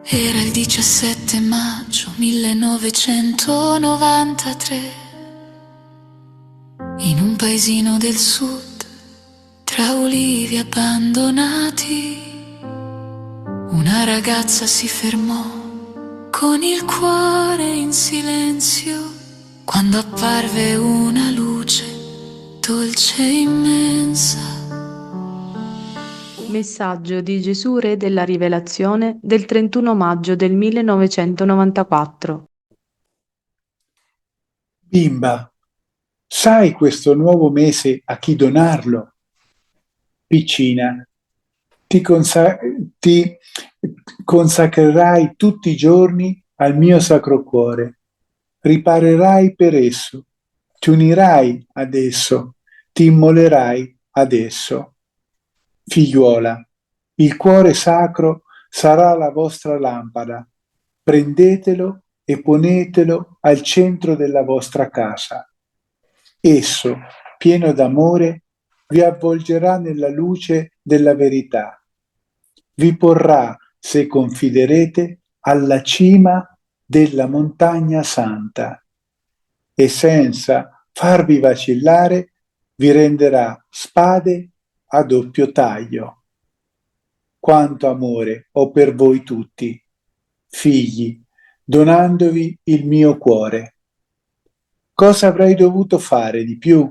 Era il 17 maggio 1993, in un paesino del sud, tra ulivi abbandonati, una ragazza si fermò con il cuore in silenzio, quando apparve una luce dolce e immensa. Messaggio di Gesù Re della Rivelazione del 31 maggio del 1994. Bimba, sai questo nuovo mese a chi donarlo? Piccina, ti consacrerai tutti i giorni al mio sacro cuore, riparerai per esso, ti unirai ad esso, ti immolerai ad esso. Figliuola, il cuore sacro sarà la vostra lampada. Prendetelo e ponetelo al centro della vostra casa. Esso, pieno d'amore, vi avvolgerà nella luce della verità. Vi porrà, se confiderete, alla cima della montagna santa e senza farvi vacillare vi renderà spade a doppio taglio. Quanto amore ho per voi tutti, figli, donandovi il mio cuore. Cosa avrei dovuto fare di più?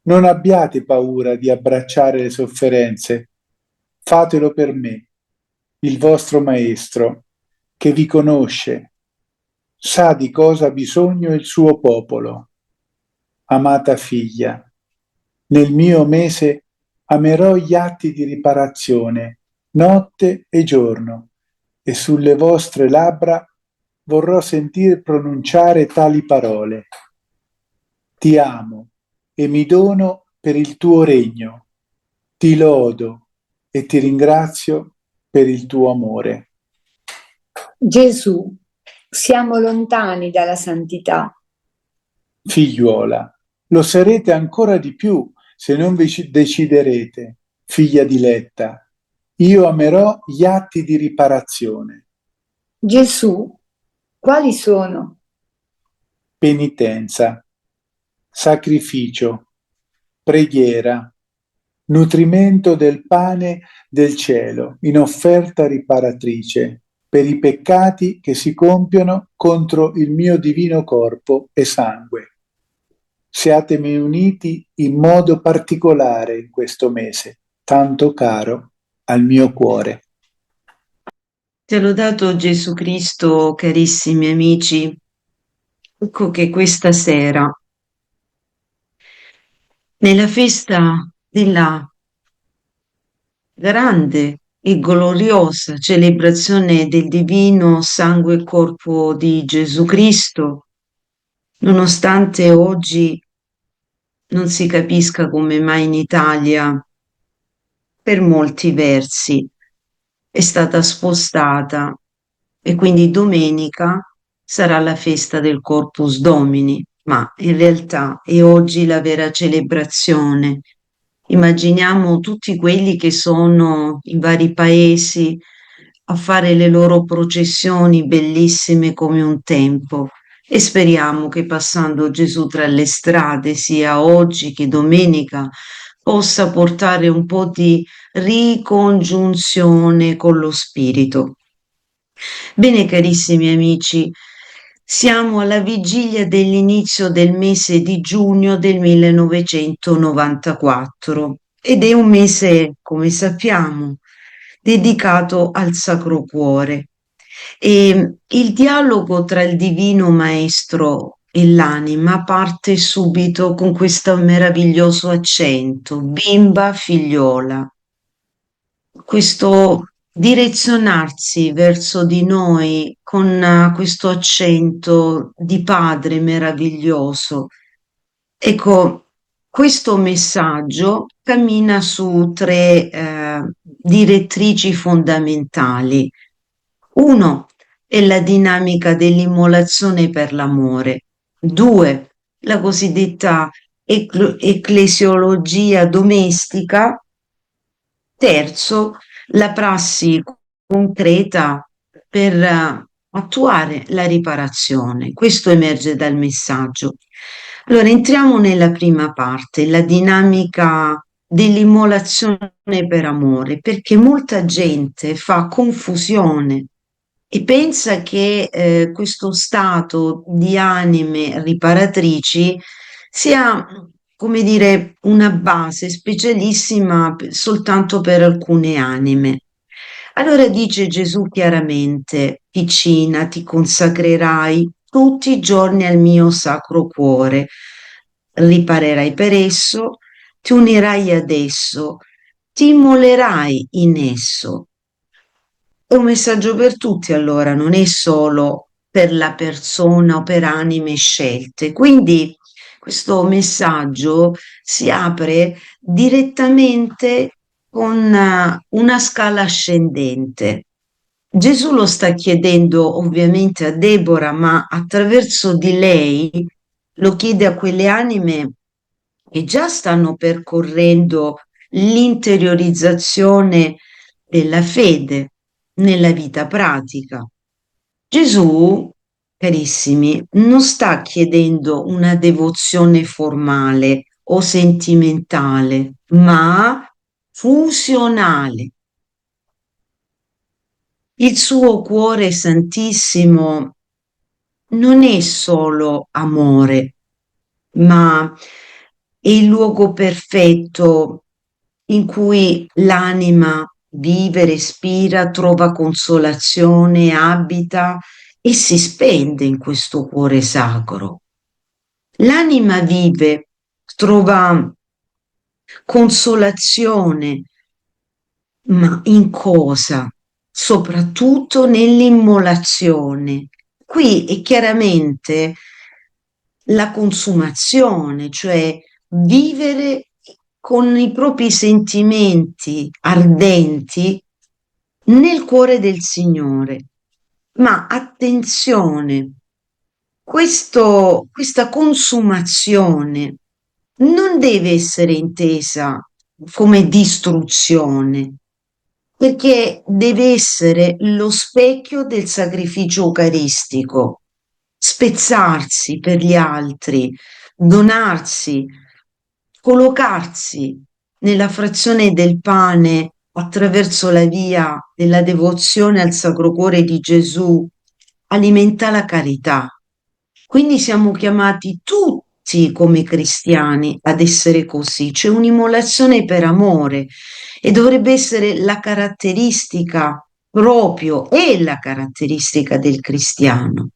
Non abbiate paura di abbracciare le sofferenze. Fatelo per me, il vostro maestro, che vi conosce, sa di cosa ha bisogno il suo popolo. Amata figlia, nel mio mese amerò gli atti di riparazione, notte e giorno, e sulle vostre labbra vorrò sentir pronunciare tali parole. Ti amo e mi dono per il tuo regno. Ti lodo e ti ringrazio per il tuo amore. Gesù, siamo lontani dalla santità. Figliuola, lo sarete ancora di più se non vi deciderete, figlia diletta. Io amerò gli atti di riparazione. Gesù, quali sono? Penitenza, sacrificio, preghiera, nutrimento del pane del cielo in offerta riparatrice per i peccati che si compiono contro il mio divino corpo e sangue. Siatemi uniti in modo particolare in questo mese, tanto caro al mio cuore. Te l'ho dato Gesù Cristo, carissimi amici. Ecco che questa sera, nella festa della grande e gloriosa celebrazione del divino sangue e corpo di Gesù Cristo, nonostante oggi non si capisca come mai in Italia, per molti versi, è stata spostata e quindi domenica sarà la festa del Corpus Domini, ma in realtà è oggi la vera celebrazione. Immaginiamo tutti quelli che sono in vari paesi a fare le loro processioni bellissime come un tempo e speriamo che passando Gesù tra le strade, sia oggi che domenica, possa portare un po' di ricongiunzione con lo spirito. Bene, carissimi amici, siamo alla vigilia dell'inizio del mese di giugno del 1994 ed è un mese, come sappiamo, dedicato al Sacro Cuore. E il dialogo tra il Divino Maestro e l'anima parte subito con questo meraviglioso accento, bimba figliola. Questo direzionarsi verso di noi con questo accento di padre meraviglioso. Ecco, questo messaggio cammina su tre direttrici fondamentali. Uno è la dinamica dell'immolazione per l'amore. Due, la cosiddetta ecclesiologia domestica. Terzo, la prassi concreta per attuare la riparazione. Questo emerge dal messaggio. Allora, entriamo nella prima parte, la dinamica dell'immolazione per amore, perché molta gente fa confusione e pensa che questo stato di anime riparatrici sia, come dire, una base specialissima soltanto per alcune anime. Allora dice Gesù chiaramente: piccina, ti consacrerai tutti i giorni al mio sacro cuore, riparerai per esso, ti unirai ad esso, ti immolerai in esso. È un messaggio per tutti, allora, non è solo per la persona o per anime scelte. Quindi questo messaggio si apre direttamente con una scala ascendente. Gesù lo sta chiedendo ovviamente a Deborah, ma attraverso di lei lo chiede a quelle anime che già stanno percorrendo l'interiorizzazione della fede nella vita pratica. Gesù, carissimi, non sta chiedendo una devozione formale o sentimentale, ma fusionale. Il suo cuore santissimo non è solo amore, ma è il luogo perfetto in cui l'anima vive, respira, trova consolazione, abita e si spende in questo cuore sacro. L'anima vive, trova consolazione, ma in cosa? Soprattutto nell'immolazione. Qui è chiaramente la consumazione, cioè vivere con i propri sentimenti ardenti nel cuore del Signore. Ma attenzione, questa consumazione non deve essere intesa come distruzione, perché deve essere lo specchio del sacrificio eucaristico, spezzarsi per gli altri, donarsi, collocarsi nella frazione del pane attraverso la via della devozione al Sacro Cuore di Gesù, alimenta la carità. Quindi siamo chiamati tutti come cristiani ad essere così. C'è un'immolazione per amore e dovrebbe essere la caratteristica proprio e la caratteristica del cristiano.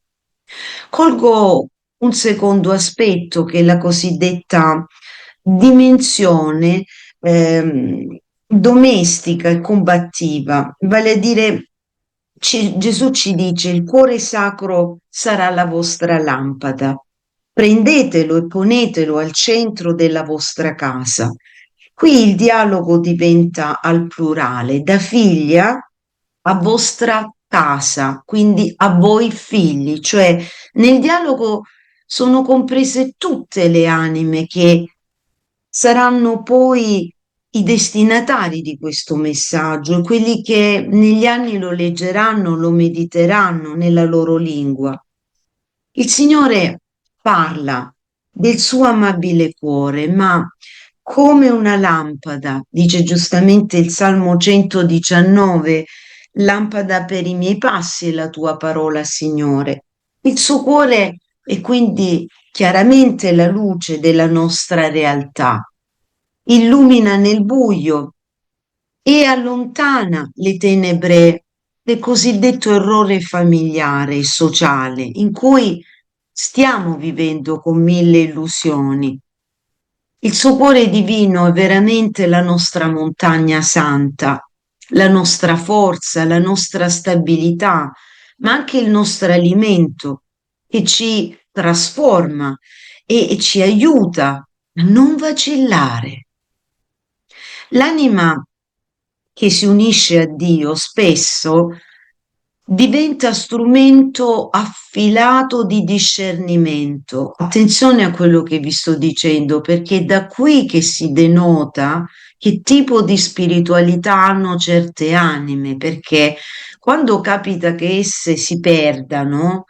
Colgo un secondo aspetto che è la cosiddetta dimensione domestica e combattiva, vale a dire Gesù ci dice: il cuore sacro sarà la vostra lampada, prendetelo e ponetelo al centro della vostra casa. Qui il dialogo diventa al plurale, da figlia a vostra casa, quindi a voi figli, cioè nel dialogo sono comprese tutte le anime che saranno poi i destinatari di questo messaggio, quelli che negli anni lo leggeranno, lo mediteranno nella loro lingua. Il Signore parla del suo amabile cuore, ma come una lampada, dice giustamente il Salmo 119, lampada per i miei passi è la tua parola, Signore. Il suo cuore è quindi chiaramente la luce della nostra realtà, illumina nel buio e allontana le tenebre del cosiddetto errore familiare e sociale, in cui stiamo vivendo con mille illusioni. Il suo cuore divino è veramente la nostra montagna santa, la nostra forza, la nostra stabilità, ma anche il nostro alimento che ci trasforma e ci aiuta a non vacillare. L'anima che si unisce a Dio spesso diventa strumento affilato di discernimento. Attenzione a quello che vi sto dicendo, perché è da qui che si denota che tipo di spiritualità hanno certe anime, perché quando capita che esse si perdano,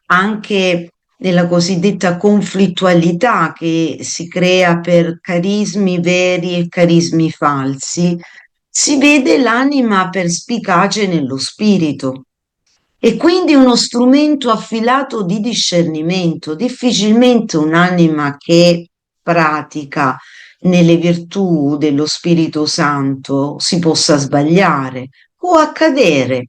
anche nella cosiddetta conflittualità che si crea per carismi veri e carismi falsi, si vede l'anima perspicace nello spirito e quindi uno strumento affilato di discernimento. Difficilmente un'anima che pratica nelle virtù dello Spirito Santo si possa sbagliare. Può accadere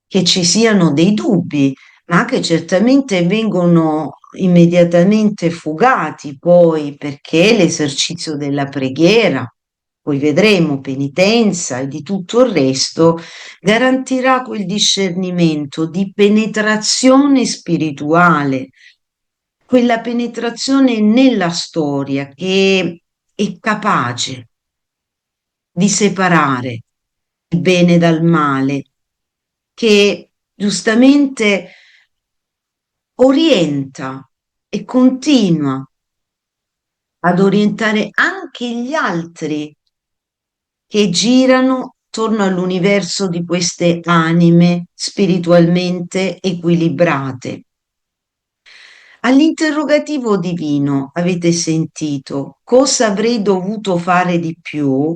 che ci siano dei dubbi, ma che certamente vengono immediatamente fugati poi perché l'esercizio della preghiera, poi vedremo penitenza e di tutto il resto, garantirà quel discernimento di penetrazione spirituale, quella penetrazione nella storia che è capace di separare il bene dal male, che giustamente orienta e continua ad orientare anche gli altri che girano attorno all'universo di queste anime spiritualmente equilibrate. All'interrogativo divino avete sentito cosa avrei dovuto fare di più?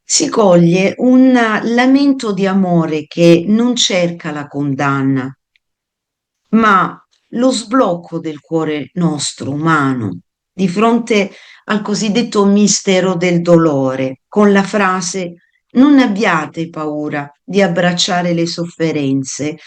Si coglie un lamento di amore che non cerca la condanna, ma lo sblocco del cuore nostro umano di fronte al cosiddetto mistero del dolore, con la frase non abbiate paura di abbracciare le sofferenze,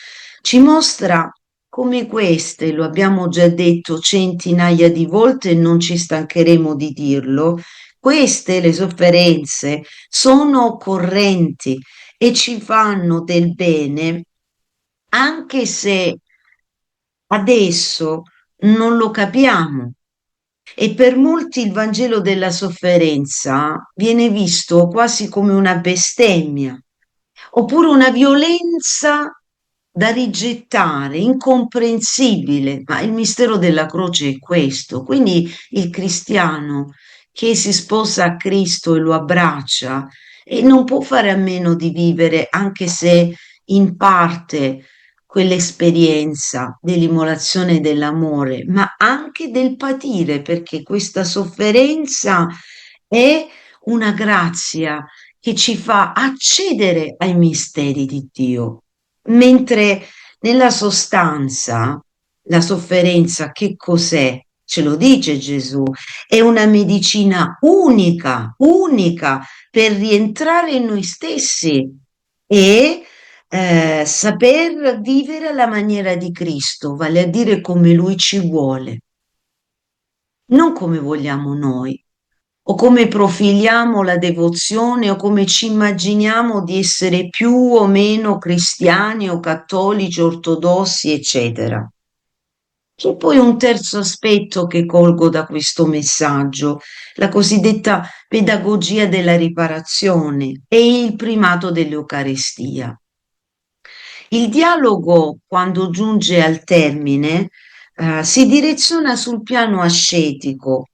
ci mostra come queste, lo abbiamo già detto centinaia di volte e non ci stancheremo di dirlo, queste, le sofferenze, sono correnti e ci fanno del bene, anche se adesso non lo capiamo. E per molti il Vangelo della sofferenza viene visto quasi come una bestemmia, oppure una violenza da rigettare, incomprensibile, ma il mistero della croce è questo. Quindi il cristiano che si sposa a Cristo e lo abbraccia e non può fare a meno di vivere, anche se in parte, quell'esperienza dell'immolazione dell'amore, ma anche del patire, perché questa sofferenza è una grazia che ci fa accedere ai misteri di Dio, mentre nella sostanza la sofferenza che cos'è? Ce lo dice Gesù, è una medicina unica, unica per rientrare in noi stessi e saper vivere alla maniera di Cristo, vale a dire come Lui ci vuole, non come vogliamo noi, o come profiliamo la devozione, o come ci immaginiamo di essere più o meno cristiani o cattolici, ortodossi, eccetera. C'è poi un terzo aspetto che colgo da questo messaggio, la cosiddetta pedagogia della riparazione e il primato dell'Eucaristia. Il dialogo, quando giunge al termine, si direziona sul piano ascetico,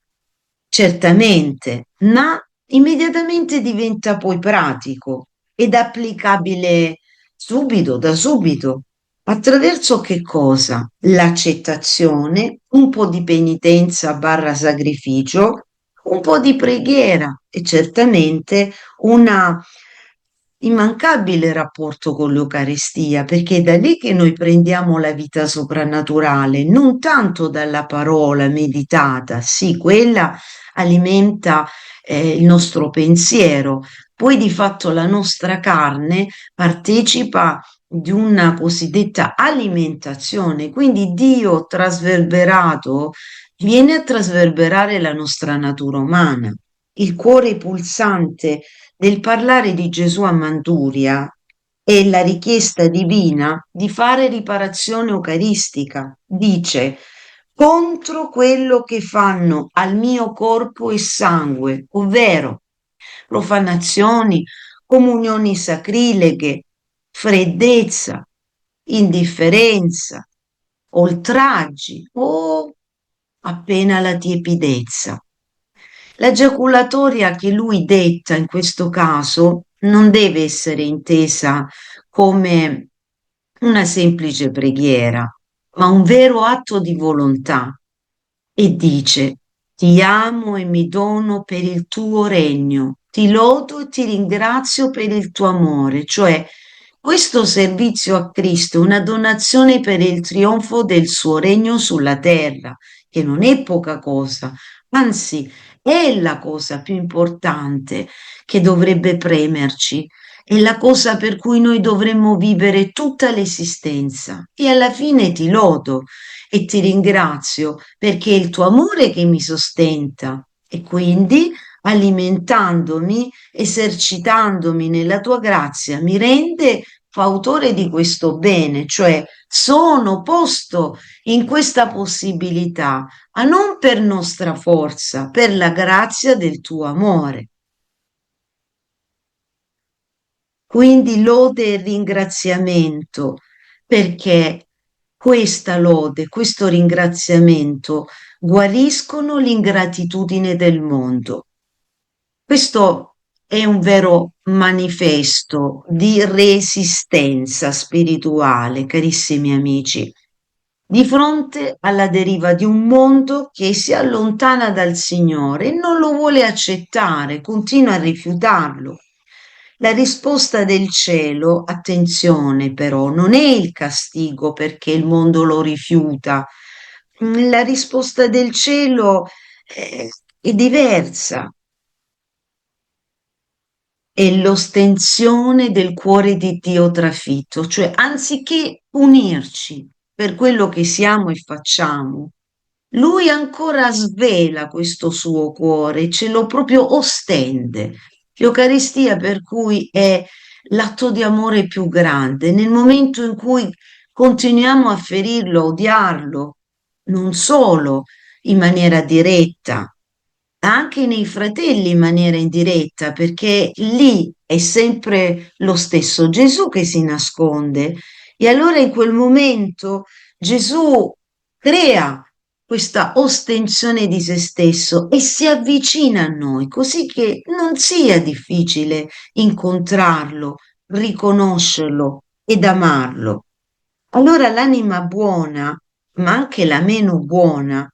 certamente, ma immediatamente diventa poi pratico ed applicabile subito, da subito. Attraverso che cosa? L'accettazione, un po' di penitenza barra sacrificio, un po' di preghiera e certamente una immancabile rapporto con l'Eucaristia, perché è da lì che noi prendiamo la vita soprannaturale, non tanto dalla parola meditata, sì, quella alimenta il nostro pensiero, poi di fatto la nostra carne partecipa di una cosiddetta alimentazione, quindi Dio trasverberato viene a trasverberare la nostra natura umana. Il cuore pulsante del parlare di Gesù a Manduria è la richiesta divina di fare riparazione eucaristica. Dice contro quello che fanno al mio corpo e sangue, ovvero profanazioni, comunioni sacrileghe, freddezza, indifferenza, oltraggi o appena la tiepidezza. La giaculatoria che lui detta in questo caso non deve essere intesa come una semplice preghiera, ma un vero atto di volontà. E dice: Ti amo e mi dono per il tuo regno, ti lodo e ti ringrazio per il tuo amore, cioè questo servizio a Cristo è una donazione per il trionfo del suo regno sulla terra, che non è poca cosa, anzi è la cosa più importante che dovrebbe premerci, è la cosa per cui noi dovremmo vivere tutta l'esistenza. E alla fine ti lodo e ti ringrazio perché è il tuo amore che mi sostenta e quindi alimentandomi, esercitandomi nella tua grazia, mi rende fautore di questo bene, cioè sono posto in questa possibilità, ma non per nostra forza, per la grazia del tuo amore. Quindi lode e ringraziamento, perché questa lode, questo ringraziamento guariscono l'ingratitudine del mondo. Questo è un vero manifesto di resistenza spirituale, carissimi amici, di fronte alla deriva di un mondo che si allontana dal Signore e non lo vuole accettare, continua a rifiutarlo. La risposta del cielo, attenzione però, non è il castigo perché il mondo lo rifiuta. La risposta del cielo è diversa, è l'ostensione del cuore di Dio trafitto, cioè anziché punirci per quello che siamo e facciamo, lui ancora svela questo suo cuore, ce lo proprio ostende. L'Eucaristia per cui è l'atto di amore più grande, nel momento in cui continuiamo a ferirlo, a odiarlo, non solo in maniera diretta, anche nei fratelli in maniera indiretta, perché lì è sempre lo stesso Gesù che si nasconde. E allora in quel momento Gesù crea questa ostensione di se stesso e si avvicina a noi, così che non sia difficile incontrarlo, riconoscerlo ed amarlo. Allora l'anima buona, ma anche la meno buona,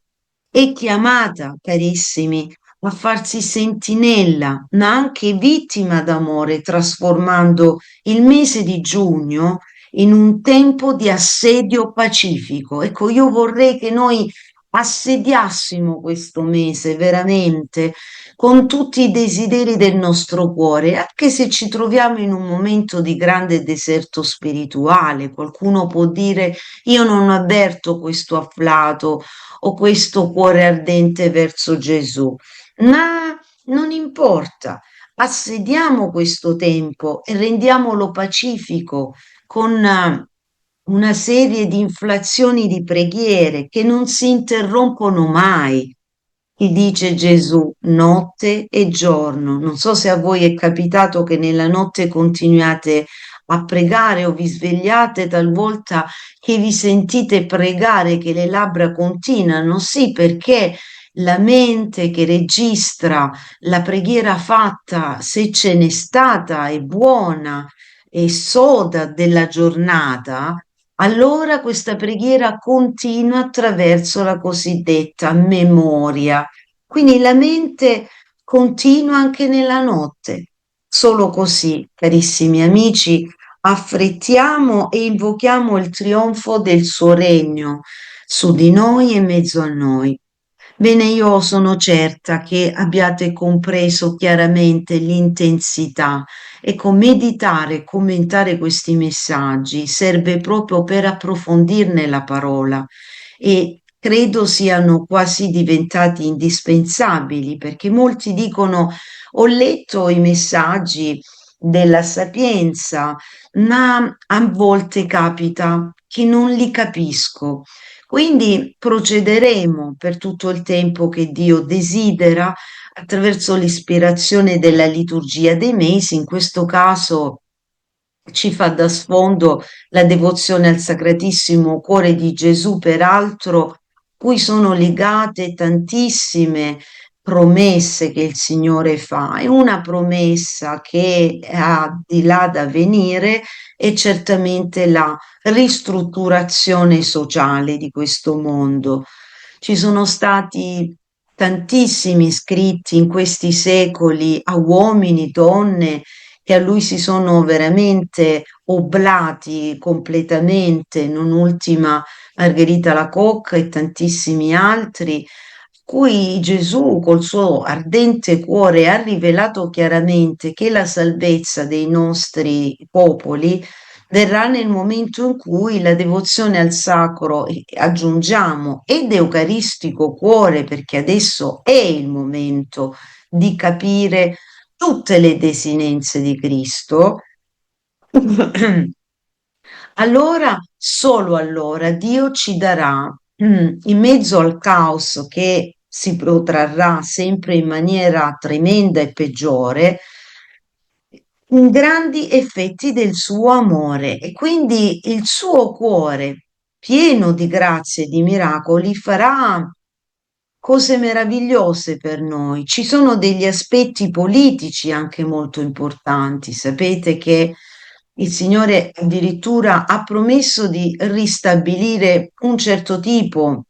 è chiamata, carissimi, a farsi sentinella, ma anche vittima d'amore, trasformando il mese di giugno in un tempo di assedio pacifico. Ecco, io vorrei che noi assediassimo questo mese veramente con tutti i desideri del nostro cuore, anche se ci troviamo in un momento di grande deserto spirituale. Qualcuno può dire: io non avverto questo afflato o questo cuore ardente verso Gesù, ma non importa. Assediamo questo tempo e rendiamolo pacifico con una serie di inflazioni di preghiere che non si interrompono mai. Ti dice Gesù, notte e giorno. Non so se a voi è capitato che nella notte continuate a pregare o vi svegliate talvolta che vi sentite pregare, che le labbra continuano. Sì, perché la mente che registra la preghiera fatta, se ce n'è stata, è buona e soda della giornata, allora questa preghiera continua attraverso la cosiddetta memoria. Quindi la mente continua anche nella notte. Solo così, carissimi amici, affrettiamo e invochiamo il trionfo del suo regno su di noi e in mezzo a noi. Bene, io sono certa che abbiate compreso chiaramente l'intensità. Ecco, meditare e commentare questi messaggi serve proprio per approfondirne la parola e credo siano quasi diventati indispensabili perché molti dicono: ho letto i messaggi della Sapienza, ma a volte capita che non li capisco. Quindi procederemo per tutto il tempo che Dio desidera attraverso l'ispirazione della liturgia dei mesi. In questo caso ci fa da sfondo la devozione al Sacratissimo Cuore di Gesù, peraltro cui sono legate tantissime promesse che il Signore fa, e una promessa che ha di là da venire è certamente la ristrutturazione sociale di questo mondo. Ci sono stati tantissimi scritti in questi secoli a uomini, donne, che a lui si sono veramente oblati completamente, non ultima Margherita Lacocca e tantissimi altri, cui Gesù col suo ardente cuore ha rivelato chiaramente che la salvezza dei nostri popoli verrà nel momento in cui la devozione al sacro, e aggiungiamo, ed eucaristico cuore, perché adesso è il momento di capire tutte le desinenze di Cristo, allora, solo allora, Dio ci darà, in mezzo al caos che si protrarrà sempre in maniera tremenda e peggiore, grandi effetti del suo amore, e quindi il suo cuore, pieno di grazie e di miracoli, farà cose meravigliose per noi. Ci sono degli aspetti politici anche molto importanti. Sapete che il Signore addirittura ha promesso di ristabilire un certo tipo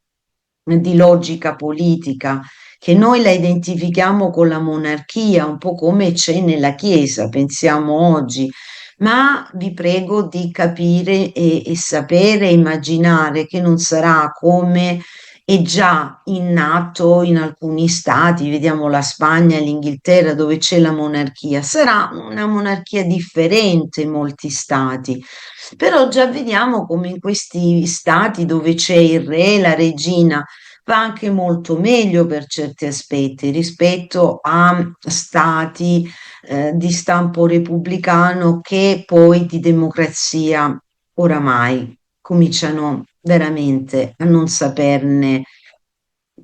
di logica politica, che noi la identifichiamo con la monarchia, un po' come c'è nella Chiesa, pensiamo oggi. Ma vi prego di capire e sapere, immaginare che non sarà come è già innato in alcuni stati, vediamo la Spagna e l'Inghilterra dove c'è la monarchia, sarà una monarchia differente in molti stati, però già vediamo come in questi stati dove c'è il re, la regina, va anche molto meglio per certi aspetti rispetto a stati di stampo repubblicano che poi di democrazia oramai cominciano veramente a non saperne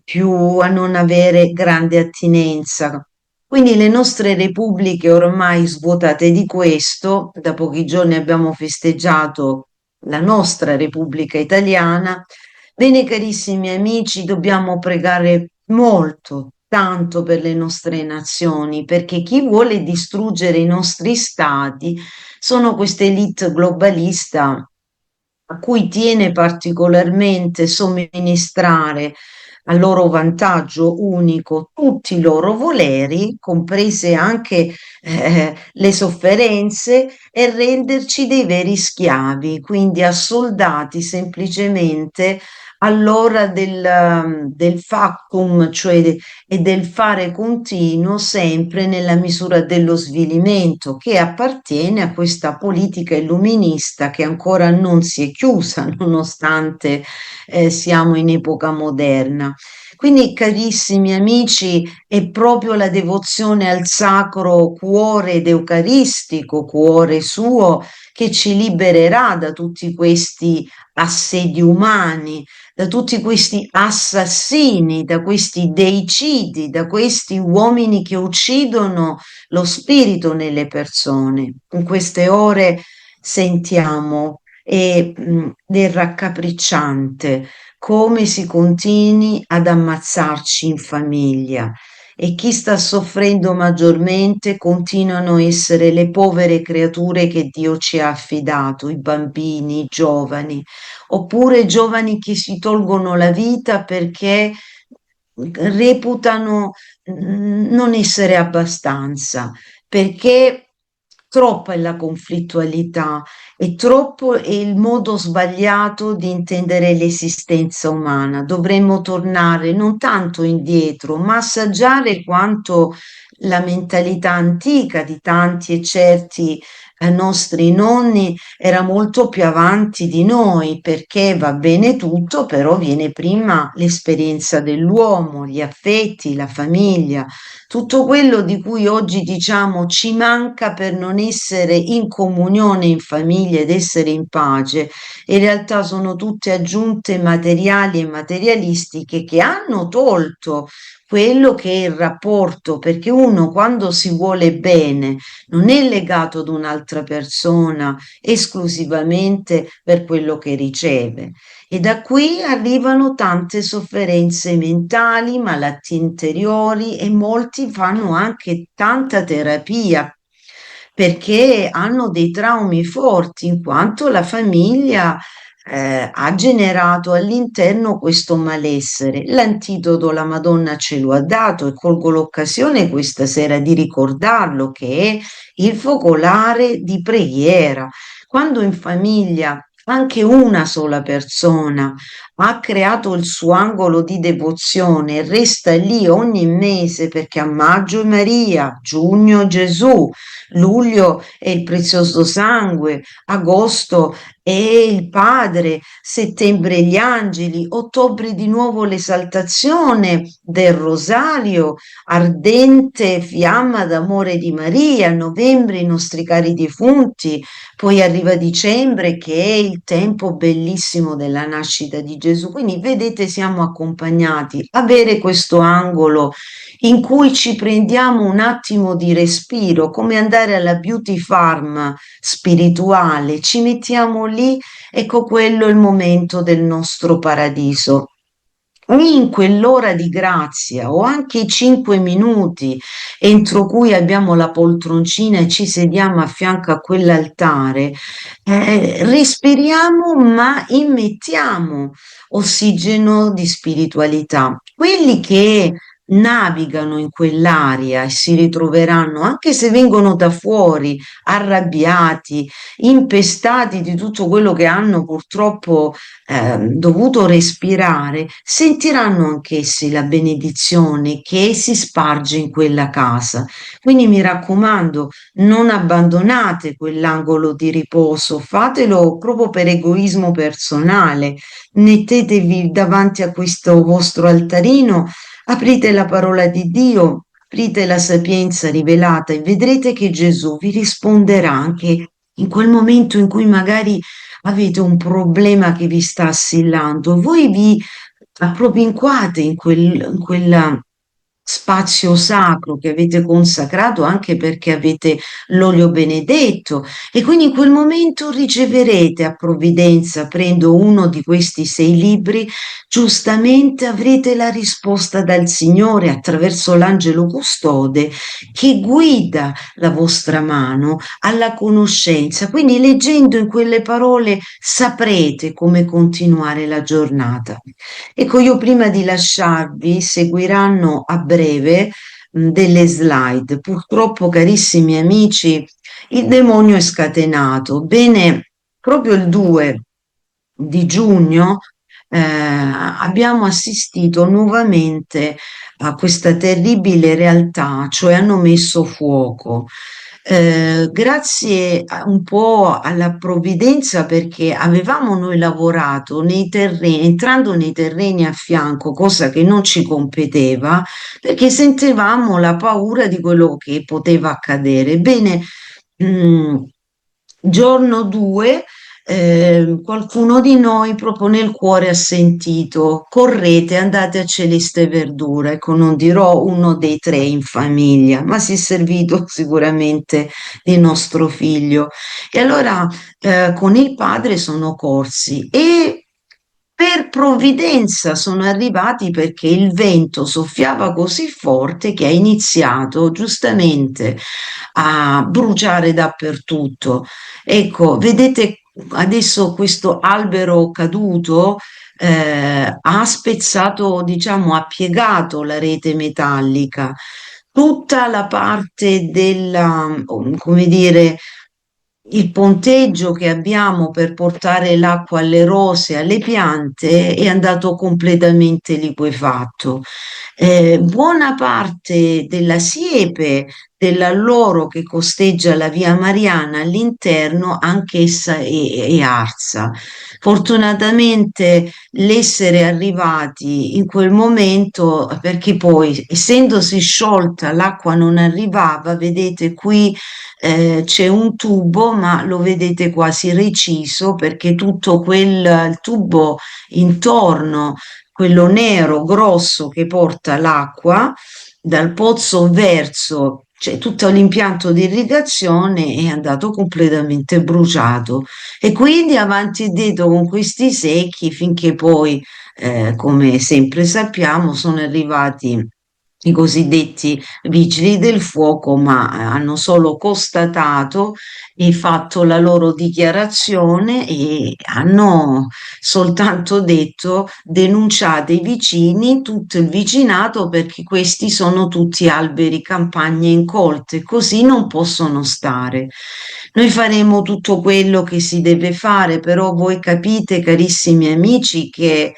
più, a non avere grande attinenza. Quindi le nostre repubbliche ormai svuotate di questo, da pochi giorni abbiamo festeggiato la nostra Repubblica Italiana. Bene, carissimi amici, dobbiamo pregare molto, tanto per le nostre nazioni, perché chi vuole distruggere i nostri stati sono queste elite globalista a cui tiene particolarmente somministrare a loro vantaggio unico tutti i loro voleri, comprese anche le sofferenze, e renderci dei veri schiavi, quindi assoldati semplicemente all'ora del factum, e del fare continuo, sempre nella misura dello svilimento, che appartiene a questa politica illuminista che ancora non si è chiusa, nonostante siamo in epoca moderna. Quindi, carissimi amici, è proprio la devozione al sacro cuore ed eucaristico cuore suo che ci libererà da tutti questi assedi umani, da tutti questi assassini, da questi deicidi, da questi uomini che uccidono lo spirito nelle persone. In queste ore sentiamo ed è raccapricciante come si continui ad ammazzarci in famiglia, e chi sta soffrendo maggiormente continuano a essere le povere creature che Dio ci ha affidato, i bambini, i giovani, oppure giovani che si tolgono la vita perché reputano non essere abbastanza, perché troppa è la conflittualità e troppo è il modo sbagliato di intendere l'esistenza umana. Dovremmo tornare non tanto indietro, ma assaggiare quanto la mentalità antica di tanti e certi nostri nonni era molto più avanti di noi, perché va bene tutto, però viene prima l'esperienza dell'uomo, gli affetti, la famiglia, tutto quello di cui oggi diciamo ci manca per non essere in comunione in famiglia ed essere in pace, in realtà sono tutte aggiunte materiali e materialistiche che hanno tolto quello che è il rapporto, perché uno quando si vuole bene non è legato ad un'altra persona esclusivamente per quello che riceve. E da qui arrivano tante sofferenze mentali, malattie interiori e molti fanno anche tanta terapia perché hanno dei traumi forti in quanto la famiglia ha generato all'interno questo malessere. L'antidoto la Madonna ce lo ha dato e colgo l'occasione questa sera di ricordarlo che è il focolare di preghiera. Quando in famiglia anche una sola persona ha creato il suo angolo di devozione e resta lì ogni mese perché a maggio è Maria, giugno Gesù, luglio è il prezioso sangue, agosto è il Padre, settembre gli angeli, ottobre di nuovo l'esaltazione del rosario, ardente fiamma d'amore di Maria, novembre i nostri cari defunti, poi arriva dicembre che è il tempo bellissimo della nascita di Gesù. Quindi vedete, siamo accompagnati. Avere questo angolo in cui ci prendiamo un attimo di respiro, come andare alla beauty farm spirituale, ci mettiamo lì, ecco quello è il momento del nostro paradiso. E in quell'ora di grazia o anche i 5 minuti entro cui abbiamo la poltroncina e ci sediamo a fianco a quell'altare, respiriamo ma immettiamo ossigeno di spiritualità. Quelli che navigano in quell'aria e si ritroveranno, anche se vengono da fuori, arrabbiati, impestati di tutto quello che hanno purtroppo dovuto respirare, sentiranno anch'essi la benedizione che si sparge in quella casa. Quindi mi raccomando, non abbandonate quell'angolo di riposo, fatelo proprio per egoismo personale, mettetevi davanti a questo vostro altarino, aprite la parola di Dio, aprite la sapienza rivelata e vedrete che Gesù vi risponderà anche in quel momento in cui magari avete un problema che vi sta assillando. Voi vi appropinquate in quella spazio sacro che avete consacrato anche perché avete l'olio benedetto e quindi in quel momento riceverete a provvidenza, prendo uno di questi 6 libri, giustamente avrete la risposta dal Signore attraverso l'angelo custode che guida la vostra mano alla conoscenza. Quindi leggendo in quelle parole saprete come continuare la giornata. Ecco, io prima di lasciarvi seguiranno a breve delle slide. Purtroppo, carissimi amici, il demonio è scatenato. Bene, proprio il 2 di giugno abbiamo assistito nuovamente a questa terribile realtà, cioè hanno messo fuoco. Grazie un po' alla provvidenza perché avevamo noi lavorato nei terreni, entrando nei terreni a fianco, cosa che non ci competeva, perché sentivamo la paura di quello che poteva accadere. Bene, mm, giorno 2 qualcuno di noi proprio nel cuore ha sentito, correte, andate a Celeste Verdura, ecco, non dirò uno dei 3 in famiglia, ma si è servito sicuramente di nostro figlio. E allora con il padre sono corsi e per provvidenza sono arrivati perché il vento soffiava così forte che ha iniziato giustamente a bruciare dappertutto. Ecco, vedete adesso questo albero caduto ha spezzato, diciamo, ha piegato la rete metallica. Tutta la parte della, come dire, il ponteggio che abbiamo per portare l'acqua alle rose, alle piante, è andato completamente liquefatto. Buona parte della siepe dell'alloro che costeggia la via Mariana all'interno, anch'essa è arsa. Fortunatamente l'essere arrivati in quel momento, perché poi essendosi sciolta l'acqua non arrivava, vedete qui c'è un tubo, ma lo vedete quasi reciso perché tutto quel il tubo intorno quello nero grosso che porta l'acqua dal pozzo verso, cioè tutto l'impianto di irrigazione è andato completamente bruciato e quindi avanti e dietro con questi secchi finché poi, come sempre sappiamo, sono arrivati i cosiddetti vigili del fuoco, ma hanno solo constatato e fatto la loro dichiarazione e hanno soltanto detto denunciate i vicini, tutto il vicinato, perché questi sono tutti alberi, campagne incolte, così non possono stare. Noi faremo tutto quello che si deve fare, però voi capite, carissimi amici, che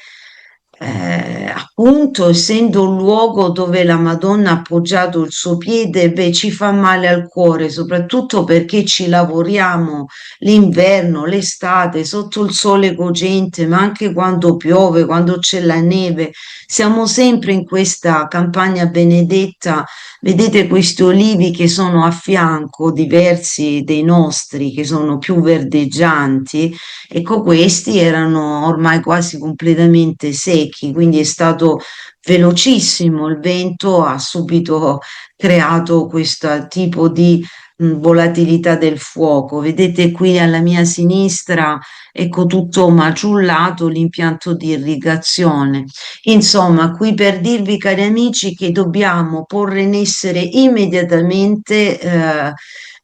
appunto, essendo un luogo dove la Madonna ha appoggiato il suo piede, beh, ci fa male al cuore, soprattutto perché ci lavoriamo l'inverno, l'estate, sotto il sole cocente, ma anche quando piove, quando c'è la neve. Siamo sempre in questa campagna benedetta. Vedete questi olivi che sono a fianco, diversi dei nostri, che sono più verdeggianti. Ecco, questi erano ormai quasi completamente secchi, quindi è stato velocissimo. Il vento ha subito creato questo tipo di volatilità del fuoco. Vedete qui alla mia sinistra, ecco tutto maciullato l'impianto di irrigazione. Insomma, qui per dirvi, cari amici, che dobbiamo porre in essere immediatamente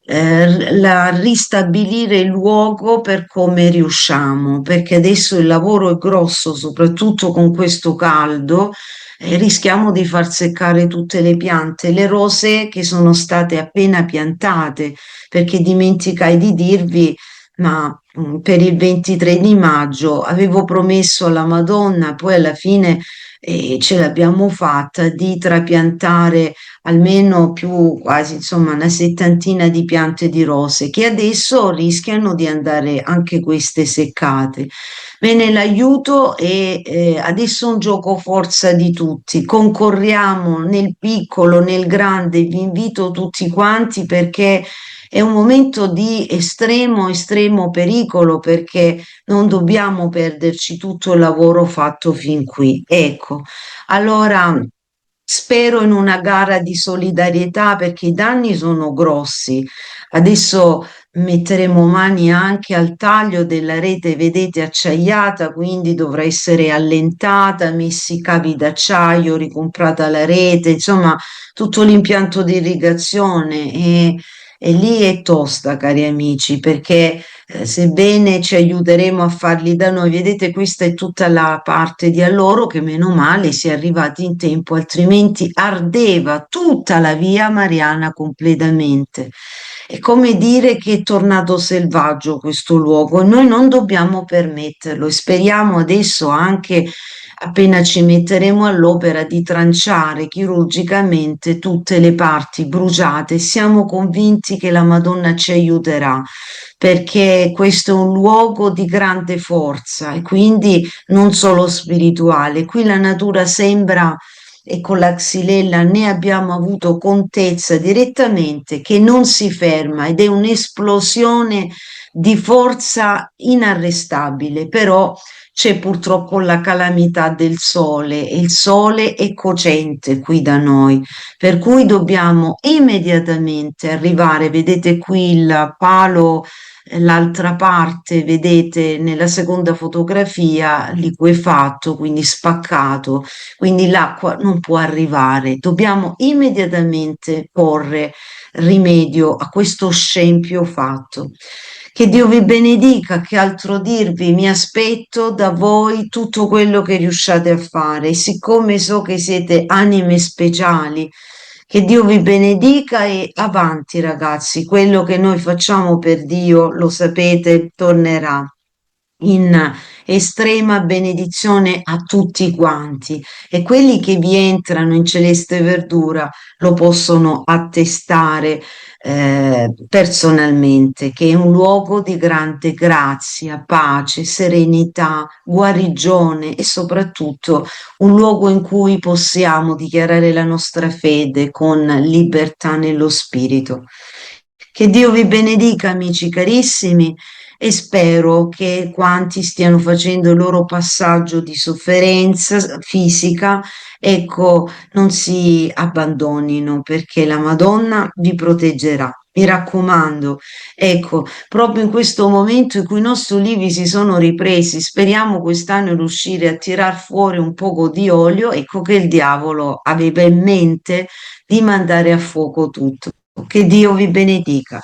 ristabilire il luogo per come riusciamo, perché adesso il lavoro è grosso, soprattutto con questo caldo, e rischiamo di far seccare tutte le piante, le rose che sono state appena piantate, perché dimenticai di dirvi, ma per il 23 di maggio avevo promesso alla Madonna, poi alla fine ce l'abbiamo fatta, di trapiantare almeno più quasi insomma una settantina di piante di rose che adesso rischiano di andare anche queste seccate. Bene, l'aiuto è adesso un gioco forza di tutti, concorriamo nel piccolo, nel grande, vi invito tutti quanti perché è un momento di estremo, estremo pericolo perché non dobbiamo perderci tutto il lavoro fatto fin qui. Ecco, allora spero in una gara di solidarietà perché i danni sono grossi. Adesso metteremo mani anche al taglio della rete, vedete, acciaiata, quindi dovrà essere allentata, messi cavi d'acciaio, ricomprata la rete, insomma, tutto l'impianto di irrigazione e lì è tosta, cari amici, perché sebbene ci aiuteremo a farli da noi, vedete, questa è tutta la parte di alloro che meno male si è arrivati in tempo, altrimenti ardeva tutta la via Mariana completamente. È come dire che è tornato selvaggio questo luogo e noi non dobbiamo permetterlo e speriamo adesso anche appena ci metteremo all'opera di tranciare chirurgicamente tutte le parti bruciate. Siamo convinti che la Madonna ci aiuterà perché questo è un luogo di grande forza e quindi non solo spirituale. Qui la natura sembra, e con la xylella ne abbiamo avuto contezza direttamente, che non si ferma ed è un'esplosione di forza inarrestabile, però c'è purtroppo la calamità del sole e il sole è cocente qui da noi, per cui dobbiamo immediatamente arrivare, vedete qui il palo, l'altra parte, vedete nella seconda fotografia, liquefatto, quindi spaccato, quindi l'acqua non può arrivare. Dobbiamo immediatamente porre rimedio a questo scempio fatto. Che Dio vi benedica, che altro dirvi, mi aspetto da voi tutto quello che riusciate a fare. Siccome so che siete anime speciali, che Dio vi benedica e avanti ragazzi, quello che noi facciamo per Dio, lo sapete, tornerà in estrema benedizione a tutti quanti e quelli che vi entrano in celeste verdura lo possono attestare personalmente, che è un luogo di grande grazia, pace, serenità, guarigione e soprattutto un luogo in cui possiamo dichiarare la nostra fede con libertà nello spirito. Che Dio vi benedica, amici carissimi, e spero che quanti stiano facendo il loro passaggio di sofferenza fisica, ecco, non si abbandonino perché la Madonna vi proteggerà. Mi raccomando, ecco, proprio in questo momento in cui i nostri ulivi si sono ripresi, speriamo quest'anno riuscire a tirar fuori un poco di olio, ecco che il diavolo aveva in mente di mandare a fuoco tutto. Che Dio vi benedica.